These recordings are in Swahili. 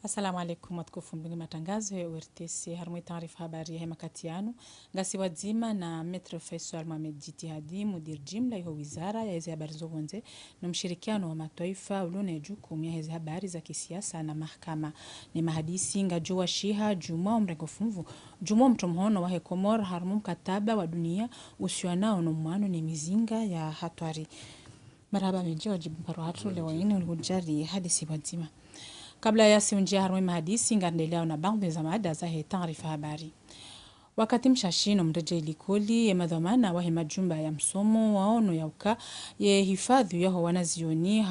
Assalamu alaikum watukufu mbingi matangazo ya URTC harumwe taarifa habari ya hema katianu ngasi wadzima na Metro Faisal Mohamed Jitihadi mudir jimla iho wizara ya hizi habari zogonze na mshirikiano wa mataifa ulune jukumu ya hizi habari za kisiasa na mahakama ni mahadisi ngajua shiha juma mrengo funvu juma mtomhono wa hekomor harumu mkataba wa dunia usiwanao no mwano ni mizinga ya hatwari marhaba mejio jibu hatu leo ini ulujari hadisi wadzima. Kabla ya siunjia harumwe mahadisi ngandelea na bangu za mada za he taarifa habari. Wakati mshashino mreje ilikoli ya madhamana wa majumba ya msomo waono ya uka ye hifadhi yaho wanazioni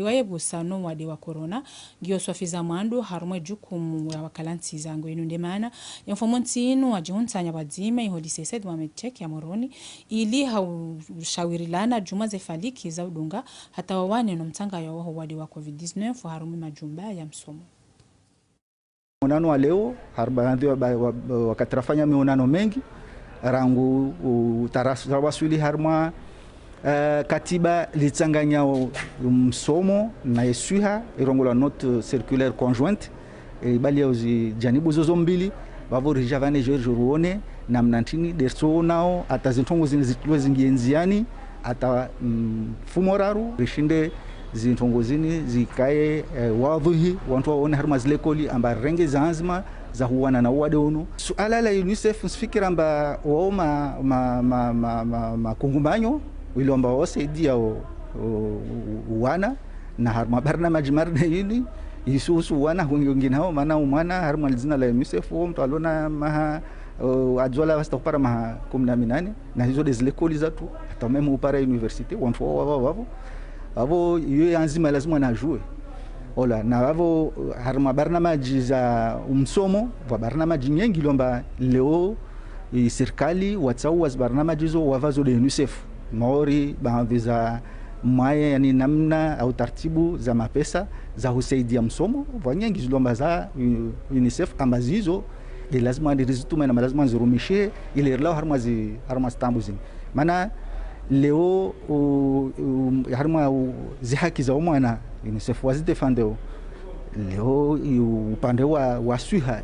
waebu sano wade wa corona giyo swafiza mwandu harumwe jukumu ya wakalanti zangu inunde maana ya mfomonti inu wajihunta wadzima iho lisesed wa medchek ya moroni ili haushawiri juma zefaliki za udunga hata wawane no mtanga ya waho wade wa COVID-19 harumwe majumba ya msomo. Muonano wa leo wakati rafanya mionano mengi rangu utaraswili harma katiba lichanganya msomo na esuha irongola note circulaire conjointe bali ya janibu zozo mbili bavori javane joruone na mnantini derso nao atazintongo zinzitwe zingienziani ata fumoraru rishinde zintongozini zikae wadhihi wantu waone harma zile koli amba renge zanzima za huwana na wade unu suala la UNICEF nsifikira amba wao makungumanyo wile amba wasaidia wana na harma barnamaj marne yini isusu wana wengine hao maana umana harma zina la UNICEF wao mtu alona maha adzola wasta kupara maha 18 na hizo zile koli zatu hata memu upara university wantu wao avo yeye anzima lazima najue ola na avo harma barnamaji za umsomo wa barnamaji nyingi lomba leo serikali watau barnamaji zo wavazo de UNICEF maori baadhi maya yani namna au taratibu za mapesa za kusaidia msomo wa nyingi lomba za UNICEF ambazizo lazima ndirizitume na lazima zirumishe ile lao harma stambuzi maana leo harma zihaki za umwana UNICEF wazidefendeo leo upande wa suha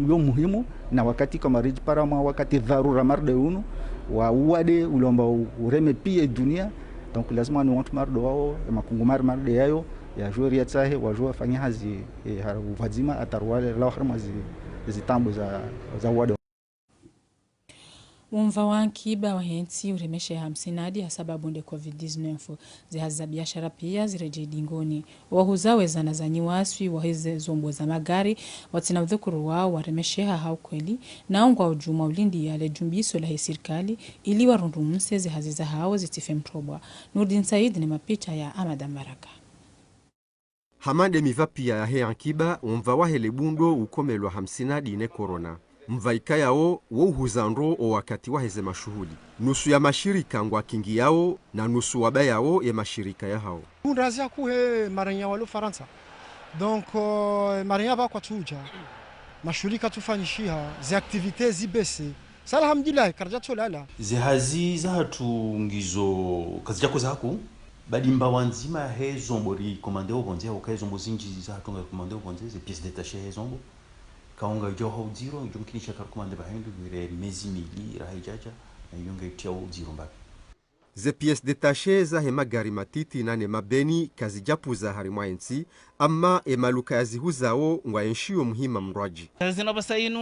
yo muhimu na wakati kama riji parama wakati dharura marde unu wa uade ulomba ureme pia dunia donc lazima ni watu mardo wao makungumar marde yayo ya jori yatsahe wajua fanya hazi wazima atarwale lao harma zitambo za uade. Umva wankiba wa hensi uremeshe hamsinadi hasababu nde COVID-19 zihaza biashara pia zireje dingoni wahuzawe zana za nyiwaswi waheze zombo za magari watina udhukuru wao waremesheha hau kweli na ungwa ujuma ulindi yale jumbiso la serikali ili warundumse zihaziza hao zitife mtrobwa. Nurdin Said ni mapicha ya Amada Maraka. Hamande mivapia ya he ankiba umva wahele bundo ukomelwa hamsinadi ne corona. Mvaika yao wauhuzandro o wakati waheze mashuhuli. Nusu ya mashirika ngwa kingi yao na nusu waba yao ya mashirika ya hao. Unrazia kuhe maranya walu Faransa. Donc maranya ba kwa tuja. Mashirika tufanyishiha zi aktivite zibese. Sala alhamdulillah karja tolala. Zihazi za hatu ngizo kazijako za haku. Badi mba wanzima he zombori komandeo bonze au kai zombo zinji za hatu nga komandeo bonze ze pièces détachées he zombo. Kaunga joho zero jumkinisha karkumande bahindu bire mezi mili rahijaja na yunga itiao zero mbaki. Ze pièces détachées za he magari matiti nane mabeni kazi japu za harimwa ensi ama emaluka ya zihuzao ngwa enshio muhima mrwaji. Zina basa inu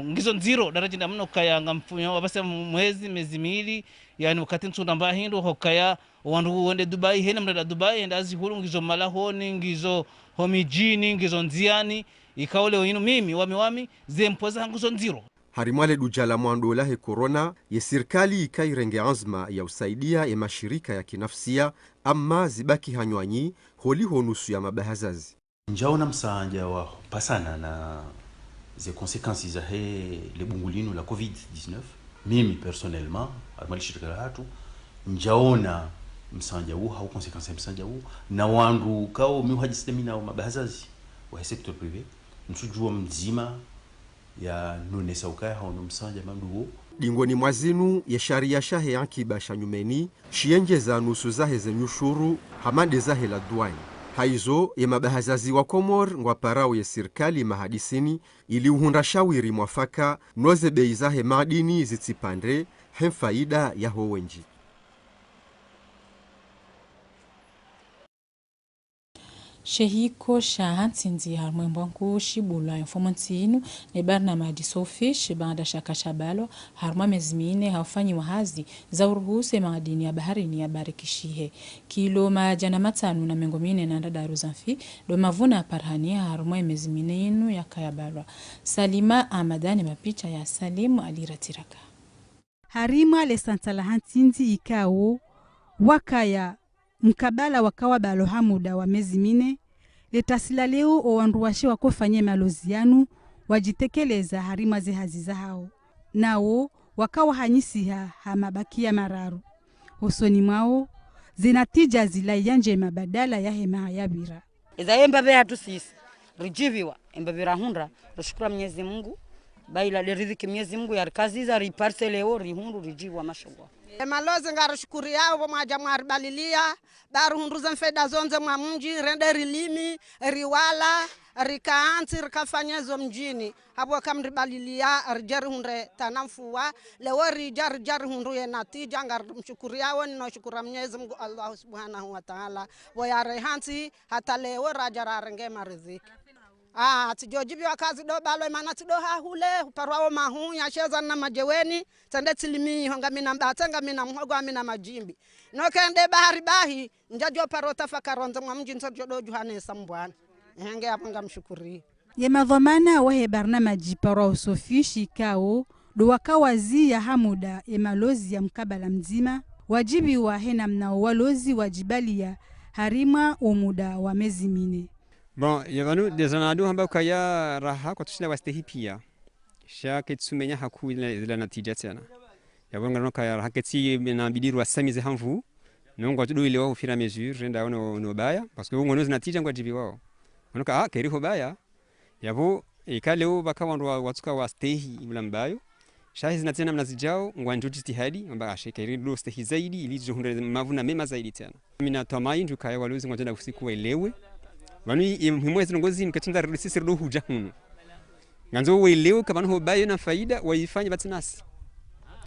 ngizo zero darajinda mno kaya ngamfunya wabasa mwezi mezi mili yani wakati nsunda bahindu hokaya wandu wende Dubai hena mrada Dubai enda azihulu ngizo malahoni ngizo homijini ngizo nziani ikaole wino mimi wami zempoza hanguzo nziro. Harimwale dujala mwandola he corona ye serikali ikairenge azma ya usaidia ya mashirika ya kinafsia ama zibaki hanywanyi holi honusu ya mabahazazi. Njaona msanja wa pasana na ze conséquences za he le bungulino la COVID-19 mimi personnellement armali shirika la hatu njaona msanja huu hau conséquences msanja huu na wandu kao miuhajisemina wa mabahazazi wa secteur privé msujua mzima ya nunesa ukaya haunu msanja mamduo. Dingoni mwazinu ya sharia shahe ankiba shanyumeni, shienje za nusu zahe ze nyushuru, hamande zahe la duani. haizo emabahazazi wa Komor ngwa parao ya serikali mahadisini ili uhunda shawiri mwafaka noze bei zahe madini zitsipandre hem faida ya wenji. Shehiko shahansinzi harmwe mbwanku shibula informanti inu ne barnamiji Sofish baada shaka shabalo harmwa mezimine haufanyi wahazi za uruhuse madini ya baharini ya barikishihe kilo majana matanu na mengomine na ndadaru zanfi do mavuna parhania harmwa mezimine inu ya kayabalwa. Salima Amadani mapicha ya Salimu Aliratiraka. Harima le santala hansinzi ikao wakaya mkabala wakawa balo hamuda wa mezi mine letasila leo owanduwashe wakofanye malozianu wajitekeleza harima zehaziza hao nao wakawa hanyisiha hamabakia mararu usoni mwao zinatija zila yanje mabadala ya hema yabira iza embabe hatu sisi rijiviwa embabira hundra rushukura Mwenyezi Mungu baila le riziki Mwenyezi Mungu ya kazi za riparse leo rihundu rijiwa mashogwa malozi ngarushukuri yao mwaja mwarbalilia baru hunduza mfeda zonze mwa mji rende rilimi riwala rikaanti rikafanyezo mjini hapo kamribalilia rijari hundre tanamfuwa lewo rijari hundu ye natija ngarumshukuri yao ninoshukura Mwenyezi Mungu Allah subhanahu wa ta'ala boyare hanti hata lewo rajara renge mariziki tijojibi wakazi do balo mana tido hahule parwao mahu ya sheza na majeweni tende tilimi honga mina mbatenga mina mhogo mina majimbi no kende bahari bahi njajo parota fakaronza mwa mji ntojo do Johannes Mbwana henge apanga mshukuri ye madhamana wa he barnamaji parwao Sofishi kao do wakawazi ya hamuda ye malozi ya mkabala mzima wajibi wa hena mnao walozi wajibalia harima umuda wa mezi mine. Bon, yavanu dezanadu hamba kaya raha kwa tushina wastehi pia. Shake tsumenya haku ila natija tena. Yavanga no kaya raha keti na bidiru wasamize hamvu. Nongo tudo ile wao fira mesure renda no baya parce que ngono zinatija ngwa jibi wao. Ngonoka keri ho baya. Yavo ikaleo bakawandu watuka wastehi ila mbayo. Shahi zinatena mnazijao ngwa njuji tihadi amba ashekeri do stehi zaidi ili johunda mavuna mema zaidi tena. Mina tamai ndu kaya waluzi ngwa usiku waelewe. Wani mwezi ngozi mkatinda risisi ro huja hunu nganzo weleo kabano ho bayo na faida waifanye batinasi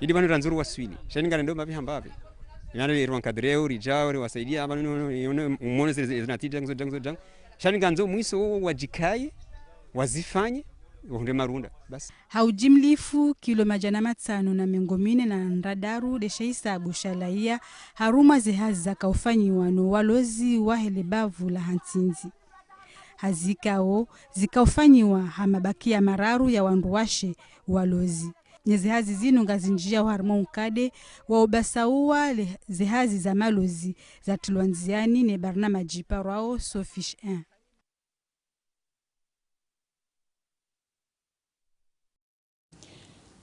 ili banu ranzuru waswili shani ngana ndo mabi hambabe ngana le ronkadreo rijao wasaidia abanu umono zinatija ngzo shani nganzo mwiso wajikaye wazifanye hunde marunda basi haujimlifu kilo majana matano na mengomine na ndadaru de shaisa bushalaia haruma zehazi zakaufanywa no walozi wa helebavu la hantinzi hazikao zikaufanyiwa hamabakia mararu ya wanduwashe walozi nyezihazi zinu ngazinjia harimo ukade wa ubasaua zehazi za malozi za tulwanziani ne barnamaji parwao Sofish 1.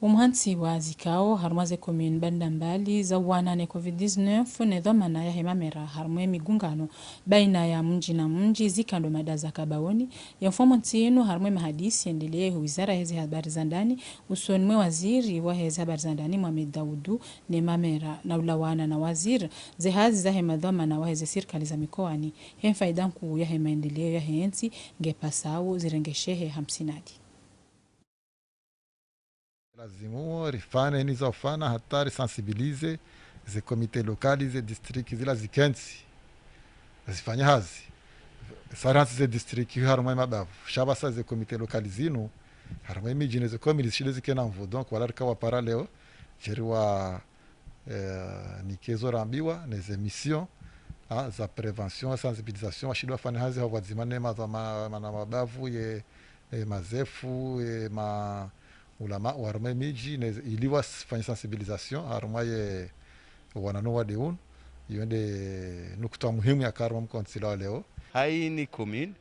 Umhansi wa zikao harmaze commune bandambali za wana ne COVID-19 ne dhamana ya hemamera harmwe migungano baina ya mji na mji zikando madaza kabaoni ya informanti yenu harmwe mahadisi endelee wizara hizi habari za ndani usonwe waziri wa hizi habari za ndani Mohamed Daudu ne mamera na ulawana na waziri zehazi za hema dhamana wa hizi serikali za mikoani hem faida nkuu ya hema endelee ya hensi ngepasao zirengeshehe 50. Lazimu rifane nizofana hatari sensibilize ze komite lokali ze district zila zikensi zifanya hazi saransi ze district harumai mabavu shabasa ze komite lokali zinu harumai mijine ze komili shile zikena mvu donc wala rikawa paraleo jeriwa nikezo rambiwa neze mission za prevention sensibilisation washidwa fanya hazi hawazimane mabavu ye mazefu ye ulama warumai miji iliwa fanya sensibilisation harumai wananoa deun yonde nukta muhimu ya karma mkonsila leo hai ni commune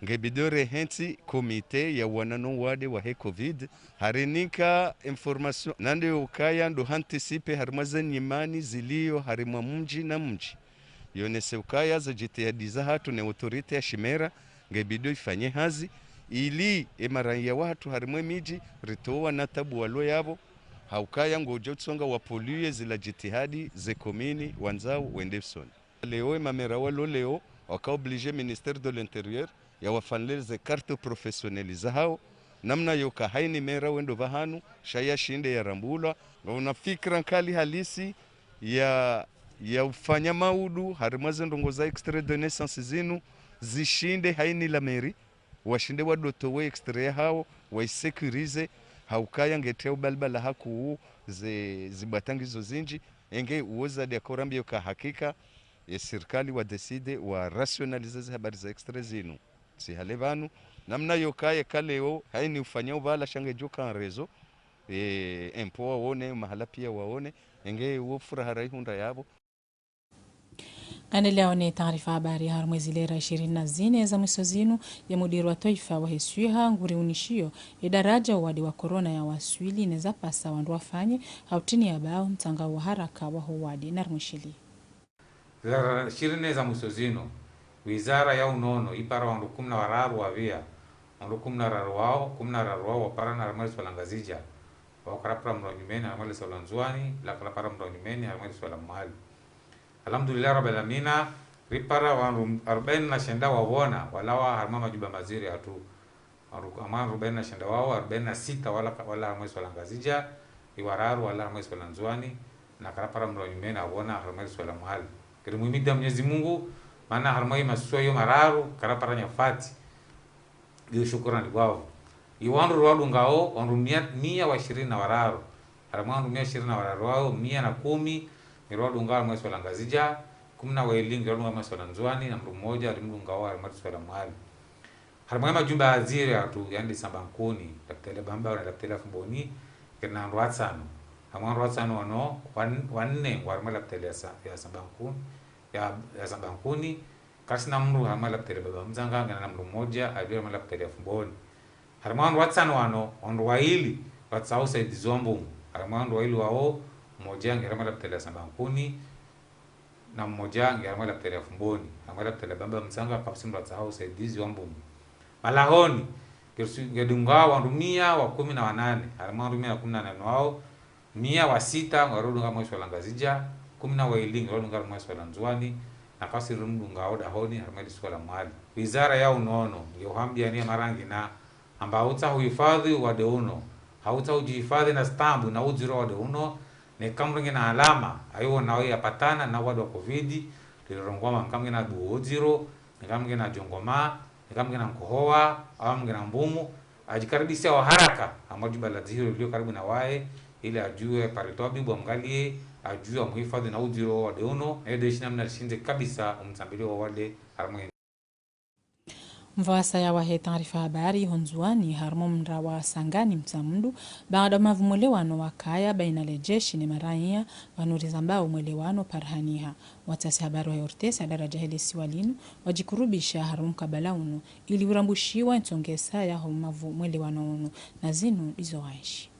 ngebidore henti komite ya wanano wade wa he covid harinika information nande ukaya ndo anticipe harimazen nyimani zilio harimwa mji na mji yonese ukaya za jitihadiza hatu ne autorite ya Shimera ngebido ifanye hazi ili emaranya watu harimwe miji ritoa na tabu walo yabo haukaya ngojo tsonga wapolue zila jitihadi ze komini wanzao wendefson leo mamera walo leo wakaoblige ministère de l'intérieur ya wafanleze carte professionnelle zao namna yoka haini mera wendo vahanu shaya shinde ya rambulwa una fikra nkali halisi ya ufanya maudu harimaze ndongoza extrait de naissance zinu zishinde haini la meri washinde wadotowe extrait hao waisekurize haukaya ngetea ubalbala haku zibatangizo zinji enge uoza dia korambio ka hakika ya serikali wa decide wa rationalize habari za extrait zinu si hale vanu namna yokaye kaleo haini ufanya uvala shange joka rezo empo waone mahala pia waone enge ufura harai hunda yabo. Leo ni taarifa habari har mwezi lera 24 za mwiso zinu ya mudiru wa taifa wa hesuiha nguri unishio idaraja wadi wa korona ya waswili neza pasa wandu wafanye hautini ya bao mtanga wa haraka wa huwadi na rmushili. Lera 24 za mwiso zinu wizara ya unono ipara wandu 10 wararu wavia wandu 10 wararu wao wapara na ramali swala ngazija wakarapra mronyumeni ramali swala nzuani la karapara mronyumeni ramali swala mahali. Alhamdulillah rabbil alamin ripara wandu 40 na shenda wawona walawa harma majuba maziri atu amana 40 na shenda wao 46 wala harma swala ngazija iwararu wala harma swala nzuani na karapara mronyumeni awona harma swala mahali kirimuimida Mwenyezi Mungu maana harma masuyo mararu karapara nyafati ndio shukrani kwao iwandu rwadu ngao wandu 120 na wararu harma wandu 120 na wararu wao 110 mirwadu ngao mwezi wa ngazija 10 wailingi mirwadu ngao mwezi wa nzuani na mru mmoja rimdu ngao mwezi wa mahali harma majumba aziri atu yani sambankuni daktele bamba na daktele fumboni kina rwatsano hamwa rwatsano wano wanne warma daktele ya sambankuni ya sambankuni kasina mru harma daktele baba mzanga na mru mmoja ajira harma daktele ya fumboni harma rwatsano wano ondu waili watsao saidi zombu harma waili wao mmoja ngerama daktari sambankuni na mmoja ngerama daktari fumboni amala daktari bamba msanga kapsimba tsao saidizi wambu malahoni ngedunga wandu 118 harama 118 wao 106 warudunga mwezi wa langazija 10 wailingi warudunga mwezi wa nzuani na kasirumdunga oda honi harama swala mali wizara ya unono yohambia ni marangi na ambao utahifadhi wa deuno hautahifadhi na stambu na uziro wa deuno ne kamringi na alama ayo nao yapatana na wadu wa covid lirongoma mkamge na buoziro nikamge na jongoma nikamge na mkohoa au mge na mbumu ajikaribisha wa haraka amajuba la zihiro ilio karibu na wae ili ajue paritobi bwamgalie ajue muhifadhi na uziro wa deuno na yedo ishina mnalishinze kabisa umtambili wa wale harmoni. Mvasa ya wahe taarifa habari honzuani harmo mra wa sangani mtamndu baada mavumulewano wakaya baina lejeshi ni marania wanurizambao mwelewano parhaniha watasi habari wa yortesa daraja hili siwalinu wajikurubisha harmo mkabalauno ili urambushiwa ntongesa ya homavu mwelewano unu na zinu izo waishi.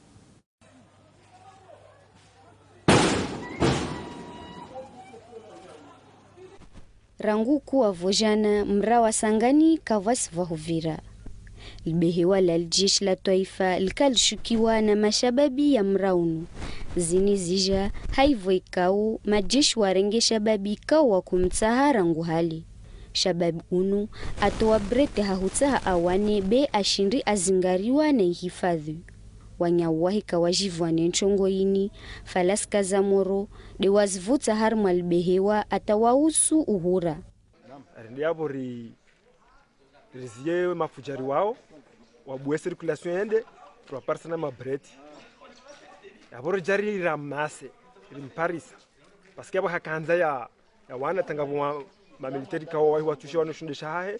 Rangu kuwa vojana mrawa sangani kavasi vahuvira. Libehewa la aljeshi la taifa likalishukiwa na mashababi ya mraunu. Zini zija haivo ikau majeshi warenge shababi ikau wa kumtaha rangu hali. Shababi unu atowa brete hahutaha awane be ashindri azingariwa na ihifadhi. Wanyawahi kawajivwa nenchongo ini, falaska za moro, de wazivuta harma libehewa atawausu uhura. Ndiabo riziye mafujari wao, wabuwe circulation ende, tuwaparsa na mabreti. Yaboro jari ramase, rimparisa. Paske yabo hakanza ya wana tangabu mamiliteri kawa wahi watushe wanushundisha hahe,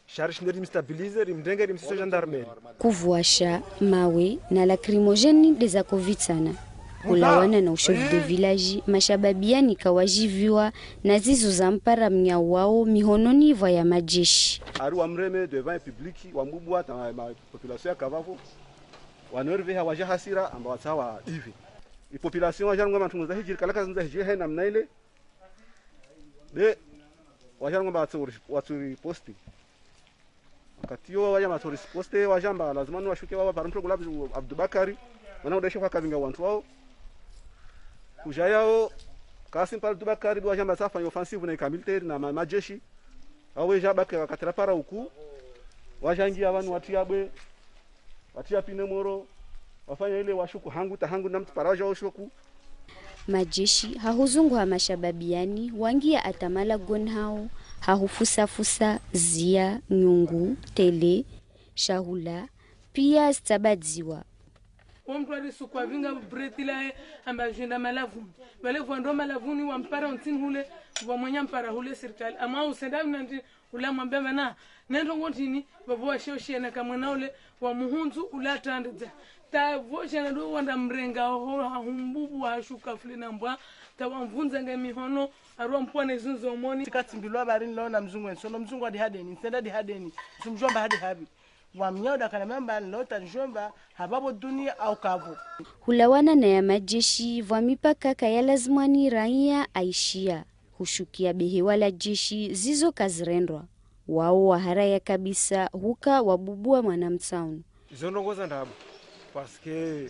sharish ndiri mstabilize, rimdenge rimsiso gendarmeri. Kuvuasha, mawe na lacrimogène des akovitsana. Ulawana na ushofu de village, mashababiani kawajiviwa na zizo za mpara mnya wao mihononi iva ya majeshi. Aru wa mreme devant publiki, wa mbubuwa na population ya kavavu, wa norve hawaja hasira amba watawa hivi. Population wajangu ngama tunguza hijiri, kalaka zinza hijiri haina mnaile. De, wajangu ngama waturi posti. Wakatiyo waja matori poste wajamba lazima washuke wao parampo gulabu Abdubakari wanaodesha kwa kavinga wantu wao kujayao Kasim Abdubakari wajamba safa offensive na kamiliteri na majeshi awe jabaka wakatira para huku wajangia wanu watia pine moro wafanya ile washuku hangu na mtu paraja washuku majeshi hahuzungu ha mashababiani wangia atamala gonhao hahufusafusa zia nyungu tele shahula pia stabadziwa mtu alisukwa vinga bretila amba jenda malavuni wale vando malavuni wampara untini hule wamwenya mpara hule serikali ama usenda nandi ula mwambia bana nendo ngotini babo shoshe na kamwana ule wa muhunzu ula tandza ta voshe na do wanda mrenga ho humbubu wa shuka fulina mbwa ta wamvunza ngamihono arwa mpone zunzo omoni tikatsimbilwa bari nilona mzungu ensono mzungu adi hadeni nsenda di hadeni sumjomba hadi habi wamnyoda kana mamba nilota njomba hababu dunia au kavu hulawana na ya majeshi vwa mipaka kaya lazimani raia aishia hushukia behe wala jeshi zizo kazirendwa wao waharaya kabisa huka wabubua mwanamtsaunu zonongoza ndabu paske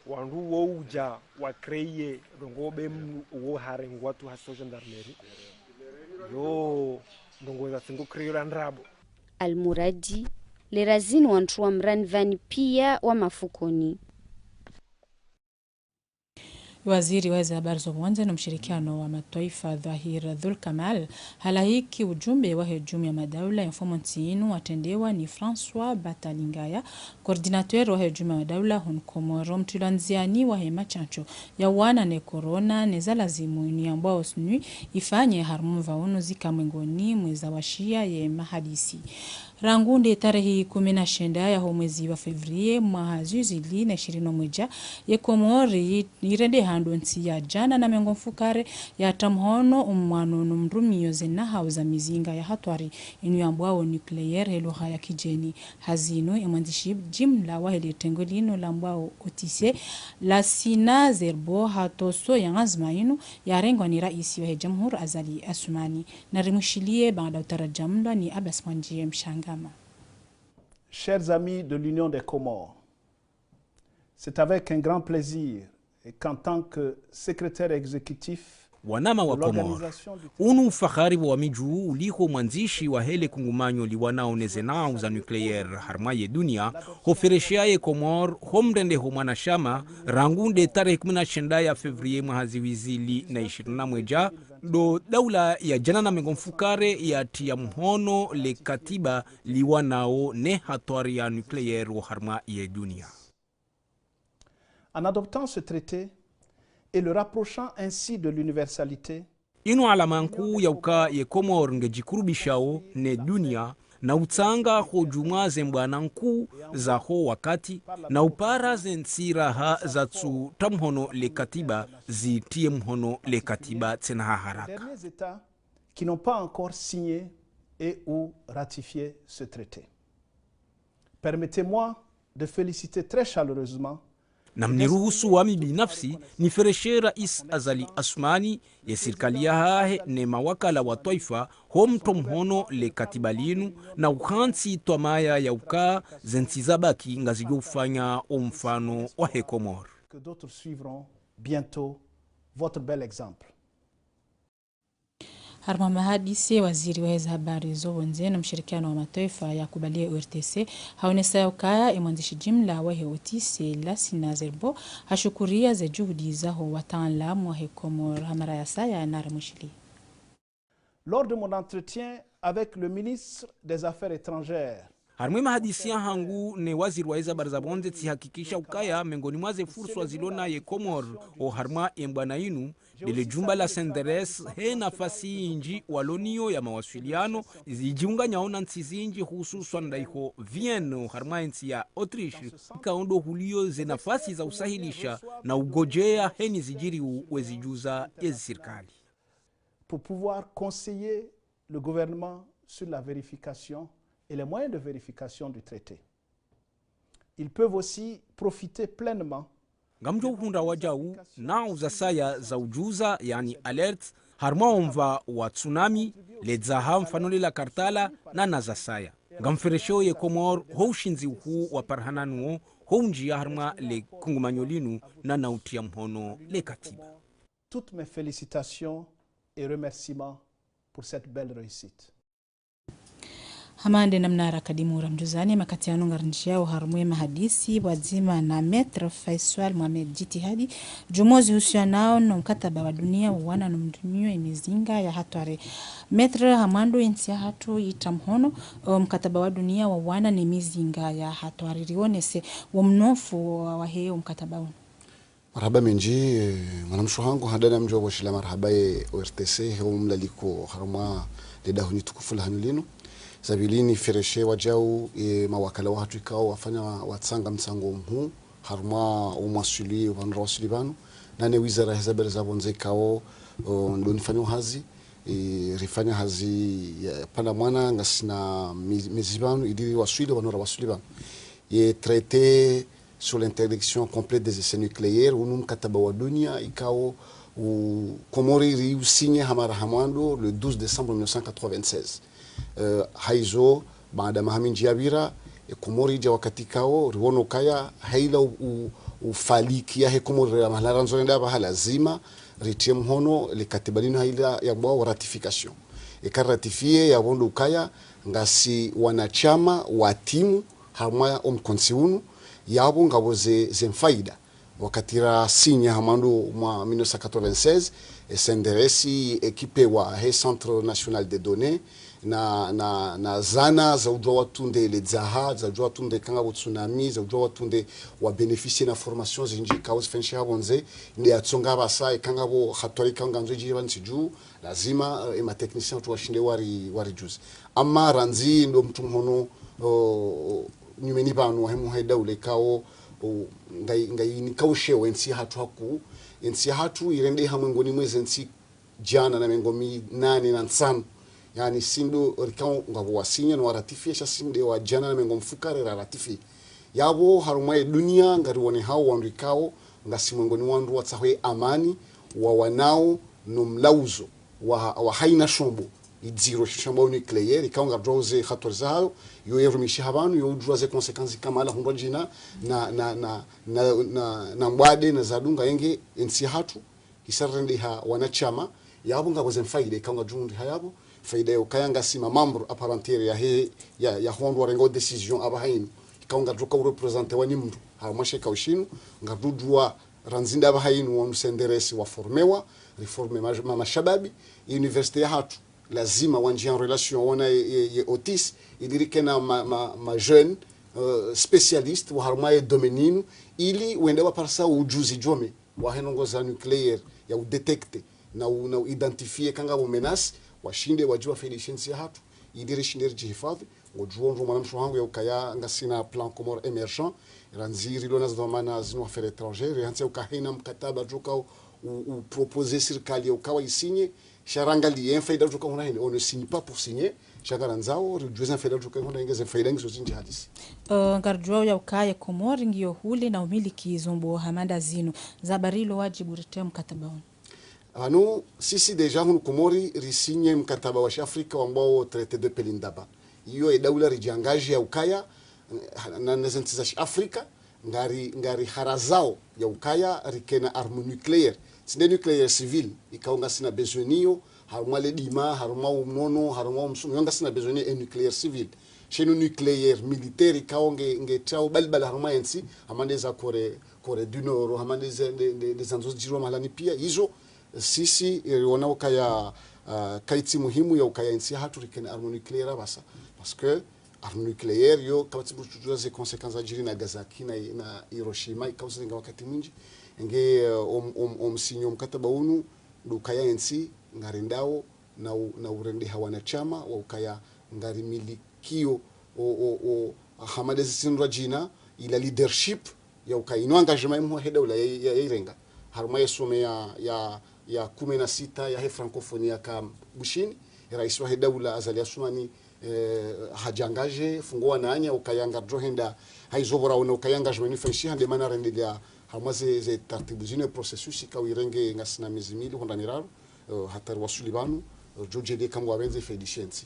wandu wo uja wa kreye rongobe wo harengwa tu haso gendarmerie yo ndongoza singo kreyora ndrabo almuradi lerazini wantu wa mranvani pia wa mafukoni. Waziri wa habari za uwanja na mshirikiano wa mataifa Dhahir Dhul Kamal halaiki ujumbe wa hujumi ya madaula ya mfumo nchini watendewa ni François Batalingaya, koordinateur wa hujumi ya madaula Komoro mtulanziani wa hema chancho ya wana ne corona neza lazimu ni ambao osnui ifanye harmu vaono zika mwengoni mweza washia ye mahadisi. Rangunde tarehe 19 ya mwezi wa Fevrier mwahazuzili na 21 ya Komori irende hando nsi ya jana na mengo mfukare ya tamhono umwano numrumio zena hauza mizinga ya hatwari inu ya mbwao nucleaire lugha ya kijeni hazino ya mwandishi jimla wa hili tengolino la mbwao otise la sina zerbo hatoso ya ngazma inu ya rengwa ni raisi wa jamhur Azali Asumani na rimushilie baada utarajamla ni Abbas Mwanjie Mshangama. Chers amis de l'Union des Comores, c'est avec un grand plaisir et qu'en tant que secrétaire exécutif wanama wa Komoro unu fahari wa miju uliko mwanzishi wa hele kungumanyo liwanaoneze nao za nucleaire harmaye dunia hofereshiaye Komoro homrende homwanashama rangunde tarehe 19 ya Fevrier mwahaziwizili na 21 do daula ya jana na mengomfukare ya tia mhono le katiba liwanao ne hatwari ya nucleaire harmaye dunia. En adoptant ce traité et le rapprochant ainsi de l'universalité, inu alamanku ya uka ye Komoro ngejikurubishao ne dunia na utanga ho juma zembwananku za ho wakati na upara zensiraha za tsu tamhono le katiba zitie mhono le katiba tena haraka. Les derniers États qui n'ont pas encore signé et ou ratifié ce traité. Permettez-moi de féliciter très chaleureusement na mniruhusu wami binafsi nifereshe Rais Azali Asumani ya serikali ya hahe ne mawakala wa taifa homto mhono le katibalinu na ukansi twamaya ya uka zentizabaki ngazigo ufanya omfano wa he Komoro. Que d'autres suivront bientôt votre bel exemple. Harma Mahadisi, waziri wa habari za uwanja na mshirikiano wa mataifa ya kubalia URTC haonesa ukaya mwandishi jimla wa otise la sinazerbo hashukuria za juhudi zao wataalamu wa Komoro hamara ya saya na ramushili. Lors de mon entretien avec le ministre des Affaires étrangères, harmwe mahadisia hangu ne waziri wa habari za bonde tihakikisha ukaya mengoni mwaze fursa zilona ye Komoro o harma embwana inu lile jumba la Senderes he nafasi inji walonio ya mawasiliano zijiunga nyaona ntsizinji hususan daiko Vienne harma nsi ya Autriche kaondo hulio ze nafasi za usahilisha na ugojea heni zijiri wezijuza yezi serikali pour pouvoir conseiller le gouvernement sur la vérification et les moyens de vérification du traité. Ils peuvent aussi profiter pleinement ngamjo hunda wajau na uzasaya za ujuza yani alert harmaomva wa tsunami ledzaha mfanole la kartala na nazasaya ngamferesho ye Komoro houshinzi uhu wa parhananuo hounjia harma le kungumanyolinu na nautia mhono le katiba. Toutes mes félicitations et remerciements pour cette belle réussite. hamande namna rakadimura mjuzani makati yanu ngarinjia harumwe mahadisi wazima na Metre Faisal Mohamed Jitihadi jumozi husianao na mkataba wa dunia wana numdumio imizinga ya hatware Metre Hamando insia hatu itamhono mkataba wa dunia wana ni mizinga ya hatware rionese wamnofu wa heo mkataba wana. Marhaba minji mwanamsho wangu hadana mjobo shila marhaba ye ORTC heo mlaliko haruma lidahuni tukufu la hanulino zabilini fereshe wajau mawakala watu ikao wafanya watsanga msango mhu haruma umwasuli wanrawasuli banu nane wizara hezabere zabonze ikao ndo nifanya hazi rifanya hazi panda mwana ngasina mezibanu idiri wasuli wanrawasuli banu ye traité sur l'interdiction complète des essais nucléaires unum kataba wa dunia ikao Komori riusinye hamara hamando le 12 décembre 1996 haizo baada mahamin jiabira Komori ja wakati kao riwono kaya haila ufalikia he Komori ya mahalaranzo nenda baha lazima ritie mhono le katibalino haila ya bwa ratification ratifie ya wondo kaya ngasi wanachama wa timu hamaya omkonsiunu yabo ngabo ze faida wakati ra sinya hamando mwa 1996 senderesi ekipe wa he Centre National des Données na zana za udwa watunde le zaha za udwa watunde kanga tsunami za udwa watunde wa beneficie na formation zinji kaos fensha habonze ndi atsonga basa kanga bo hatwari kanga nzo jiri bansiju lazima ema technicien tu washinde wari juzi amma ranzi ndo mtu mhono nyumeni banu hemu haida ule kao ngai nikaushe wensi hatu haku ensi hatu irende hamwengoni mwezi ensi jana na mengomi 8 na 5 yani sindo rikao ngabo wasinya na ratifisha sindo wa jana na mengo mfukare ratifi yabo harumai dunia ngari wone hao wandikao ngasi mwengoni wandu watsahwe amani wa wanao no mlauzo wa haina shombo idziro shamba nucléaire ikanga droze khatorza hayo yo yerumishi habanu yo droze consequences kama ala hundwa jina na mbwade na zadunga yenge ensi hatu kisarende ha wanachama yabo ngabo zenfaide ikanga jundi hayabo faida ukayanga sima membre à part entière ya hondwa rengo decision abahaini ikanga droka representer wani mtu ha mashe kaushinu ngadudwa ranzinda abahaini wa msenderesi wa formewa reforme mashababi université ya hatu lazima wanji en relation wana ye otis idirike na ma jeune spécialiste wa harma domenino ili wenda parsa ujuzi jome wa henongoza nucléaire ya udetecte na identifier kanga bo menace washinde wajua fedishensi ya hatu idiri shinderi jihifadhi wajua ndo mwanamsho wangu ya ukaya ngasina plan Comore émergent ranziri lona zamana zino affaires étrangères hanse ukahina mkataba joka ou proposer serikali ya ukawa isinye sharangali faida joka hona on ne signe pas pour signer shagaranzao rejuza faida joka hona ingeze faida ngizo zinji hadisi ngarjua ya ukaya Komori ngiyo huli na umiliki zombo hamanda zino zabarilo wajibu rete mkataba hona anu sisi deja hunu Komori risinye mkataba wa Afrika ambao traité de Pelindaba hiyo daula rijiangaje ya ukaya na nzenti za Afrika ngari harazao ya ukaya rikena arme nucléaire sinde nucléaire civil ikaonga sina besoinio haruma le dima haruma umnono haruma umsuno yonga sina besoinio en nucléaire civil chez nous nucléaire militaire ikaonge ngetao balbala haruma yensi amande za Corée du Nord amande des anzos jiro malani pia hizo sisi iliona ukaya kaiti muhimu ya ukaya yensi hatu rikena arme nucléaire basa parce que arme nucléaire yo kabati butujuza ze conséquences ajiri na Nagasaki na Hiroshima ikauza nga wakati mwingi nge sinyo mkataba unu ukaya yensi ngarindao na urende hawana chama wa ukaya ngari milikio hamade zinrwa jina ila leadership ya ukaya ino engagement mu heda ula ya irenga haruma yesome ya 16 ya he francophonie ya Bushini rais wa heda ula azali asumani hajangaje fungua nanya ukayanga drohenda haizobora una ukayanga jmeni fanshi hande mana rendelea hamaze ze tartibu zine processus ikawirenge ngasina mizimili hondaniraro hatari wasulibanu joje de kamwa benze fedishensi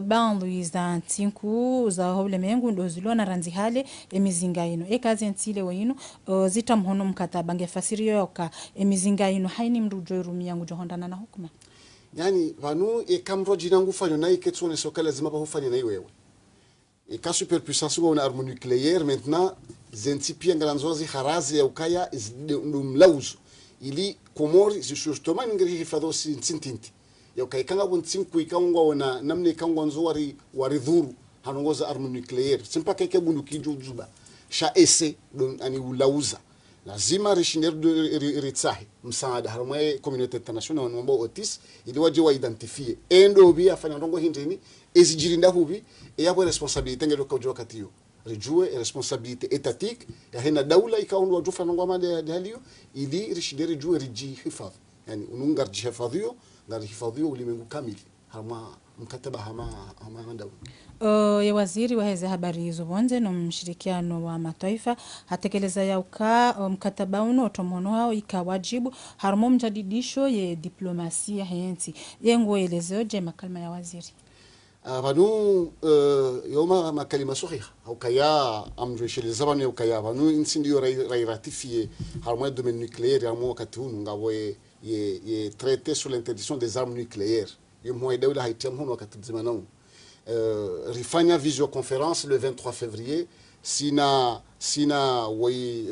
ban Luisa Ntinku za hobule mengu ndo zilona ranzi hale emizinga ino ekazi ntile wino zitamhono mkataba ngefasirio yoka emizinga ino haini mrujo rumi yangu johondana na hukuma yani vanu ekamroji nangu fanyo na iketsone soka lazima ba hufanya na wewe ka superpuissance wa arme nucléaire maintenant zenti pia ngalanzozi harazi ya ukaya ndumlauzo ili komori justement ngiri hifadho sintinti ya ukaya kanga bontsinku ikangwa wana namne ikangwa nzo wari dhuru hanongoza arme nucléaire simpa keke bunduki jujuba sha ese don ani ulauza lazima rishinero ritsahi msaada harumwe community international nombo otis ili waje wa identify endo bi afanya ndongo hindeni ezijirinda hubi yapo responsabilité ngelo kwa wakati yo rijue responsabilité étatique ya hena daula ikaundwa jufa ndongo amade de halio ili rishinero rijue riji hifadhi yani unungar jihifadhiyo ngar hifadhiyo ulimengu kamili haruma mkataba hama daula. Ya waziri wa heze habari hizo bonze no mshirikiano wa mataifa hatekeleza yauka mkataba uno otomono hao ikawajibu harumo mjadidisho ye diplomasia hensi yengo elezeo je makalima ya waziri vanu yoma makalima sahiha au kaya amjesheleza vanu au kaya vanu insi ndio ratifie harumo domaine nucléaire harumo wakati huu ngabo ye traité sur l'interdiction des armes nucléaires yemo dawla haitem hono wakati mzima rifanya visioconférence le 23 février sina way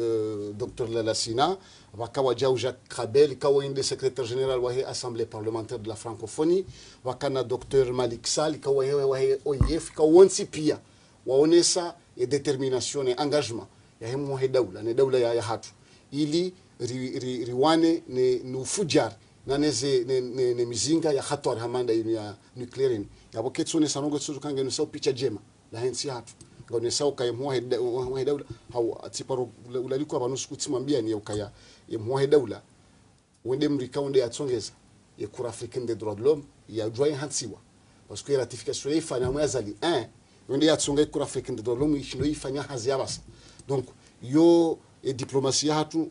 Dr Lalasina wakawa jau Jacques Krabel kawa inde secrétaire général wa assemblée parlementaire de la francophonie wakana Dr Malik Sall kawa OIF kawonsi pia waonesa determination et engagement ya hemu dawla ne dawla ya hatu ili riwane ne nufujar na ne mizinga ya hatari hamanda ya nuclear yabo ketsone sanongo tsuzu kange no sau picha jema la hensi hatu ngone sau kay mo dawla haw atiparo ulaliko abantu skutsimambia ni ukaya ye mo dawla wende mrika wende yatsongeza ye cour africaine des droits de l'homme ya joye hansiwa parce que ratification ifanya mwazali 1 wende yatsonga cour africaine des droits de l'homme ishino ifanya hazi yabasa donc yo diplomatie hatu